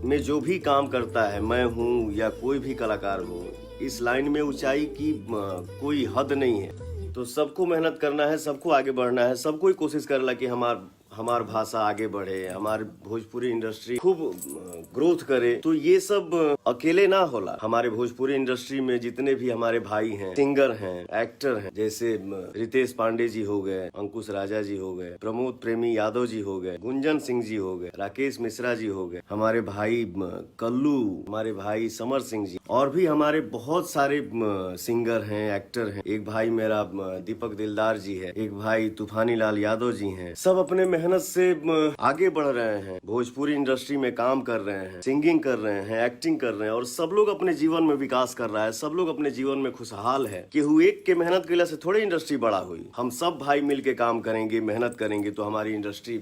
में जो भी काम करता है, मैं हूँ या कोई भी कलाकार हो, इस लाइन में ऊंचाई की कोई हद नहीं है। तो सबको मेहनत करना है, सबको आगे बढ़ना है, सबको ही कोशिश करला कि हमार भाषा आगे बढ़े, हमारी भोजपुरी इंडस्ट्री खूब ग्रोथ करे। तो ये सब अकेले ना होला। हमारे भोजपुरी इंडस्ट्री में जितने भी हमारे भाई हैं, सिंगर हैं, एक्टर हैं, जैसे रितेश पांडे जी हो गए, अंकुश राजा जी हो गए, प्रमोद प्रेमी यादव जी हो गए, गुंजन सिंह जी हो गए, राकेश मिश्रा जी हो गए, हमारे भाई कल्लू, हमारे भाई समर सिंह जी, और भी हमारे बहुत सारे सिंगर हैं, एक्टर हैं। एक भाई मेरा दीपक दिलदार जी है, एक भाई तूफानी लाल यादव जी हैं। सब अपने मेहनत से आगे बढ़ रहे हैं, भोजपुरी इंडस्ट्री में काम कर रहे हैं, सिंगिंग कर रहे हैं, एक्टिंग कर रहे हैं, और सब लोग अपने जीवन में विकास कर रहा है। सब लोग अपने जीवन में खुशहाल है। केहू एक के मेहनत के से थोड़ी इंडस्ट्री बड़ा हुई। हम सब भाई मिल के काम करेंगे, मेहनत करेंगे तो हमारी इंडस्ट्री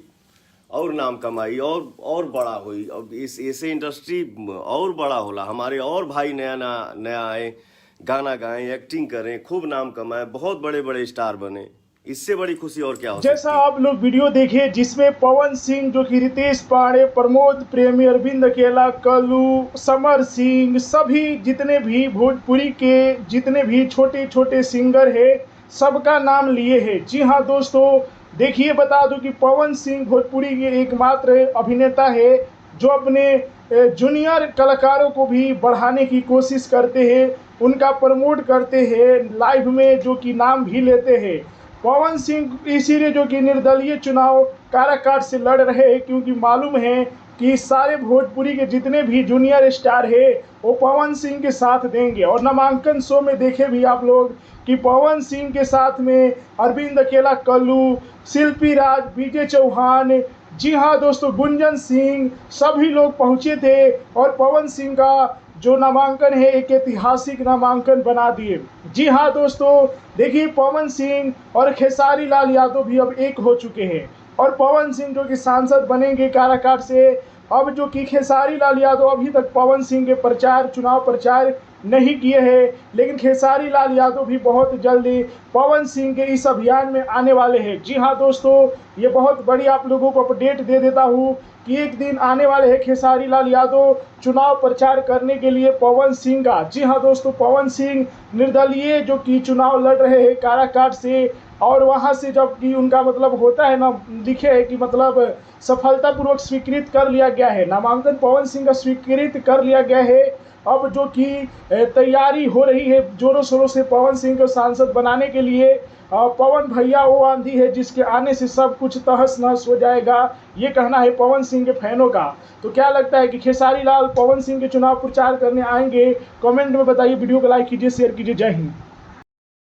और नाम कमाई और बड़ा हुई। अब ऐसे इंडस्ट्री और बड़ा होला, हमारे और भाई नया आए, गाना गाएं, एक्टिंग करें, खूब नाम कमाएं, बहुत बड़े बड़े स्टार बने। इससे बड़ी खुशी और क्या हो सकती है। जैसा आप लोग वीडियो देखे जिसमें पवन सिंह, जो कि रितेश पांडे, प्रमोद प्रेमी, अरविंद अकेला, कल्लू, समर सिंह, सभी जितने भी भोजपुरी के जितने भी छोटे छोटे सिंगर है, सबका नाम लिए है। जी हाँ दोस्तों, देखिए बता दूं कि पवन सिंह भोजपुरी के एकमात्र अभिनेता है जो अपने जूनियर कलाकारों को भी बढ़ाने की कोशिश करते हैं, उनका प्रमोट करते हैं, लाइव में जो कि नाम भी लेते हैं। पवन सिंह इसीलिए जो कि निर्दलीय चुनाव काराकाट से लड़ रहे हैं, क्योंकि मालूम है कि सारे भोजपुरी के जितने भी जूनियर स्टार है वो पवन सिंह के साथ देंगे। और नामांकन शो में देखे भी आप लोग कि पवन सिंह के साथ में अरविंद अकेला, कल्लू, शिल्पी राज, बीजे चौहान, जी हाँ दोस्तों, गुंजन सिंह, सभी लोग पहुंचे थे और पवन सिंह का जो नामांकन है एक ऐतिहासिक नामांकन बना दिए। जी हाँ दोस्तों, देखिए पवन सिंह और खेसारी लाल यादव भी अब एक हो चुके हैं, और पवन सिंह जो कि सांसद बनेंगे काराकाट से। अब जो कि खेसारी लाल यादव अभी तक पवन सिंह के चुनाव प्रचार नहीं किए हैं, लेकिन खेसारी लाल यादव भी बहुत जल्दी पवन सिंह के इस अभियान में आने वाले हैं। जी हाँ दोस्तों, ये बहुत बड़ी आप लोगों को अपडेट दे देता हूँ कि एक दिन आने वाले हैं खेसारी लाल यादव चुनाव प्रचार करने के लिए पवन सिंह का। जी हाँ दोस्तों, पवन सिंह निर्दलीय जो कि चुनाव लड़ रहे हैं काराकाट से, और वहाँ से जब कि उनका मतलब होता है ना, लिखे है कि मतलब सफलतापूर्वक स्वीकृत कर लिया गया है, नामांकन पवन सिंह का स्वीकृत कर लिया गया है। अब जो कि तैयारी हो रही है जोरों शोरों से पवन सिंह को सांसद बनाने के लिए। पवन भैया वो आंधी है जिसके आने से सब कुछ तहस नहस हो जाएगा, ये कहना है पवन सिंह के फैनों का। तो क्या लगता है कि खेसारी लाल पवन सिंह के चुनाव प्रचार करने आएंगे? कमेंट में बताइए। वीडियो को लाइक कीजिए, शेयर कीजिए। जय हिंद।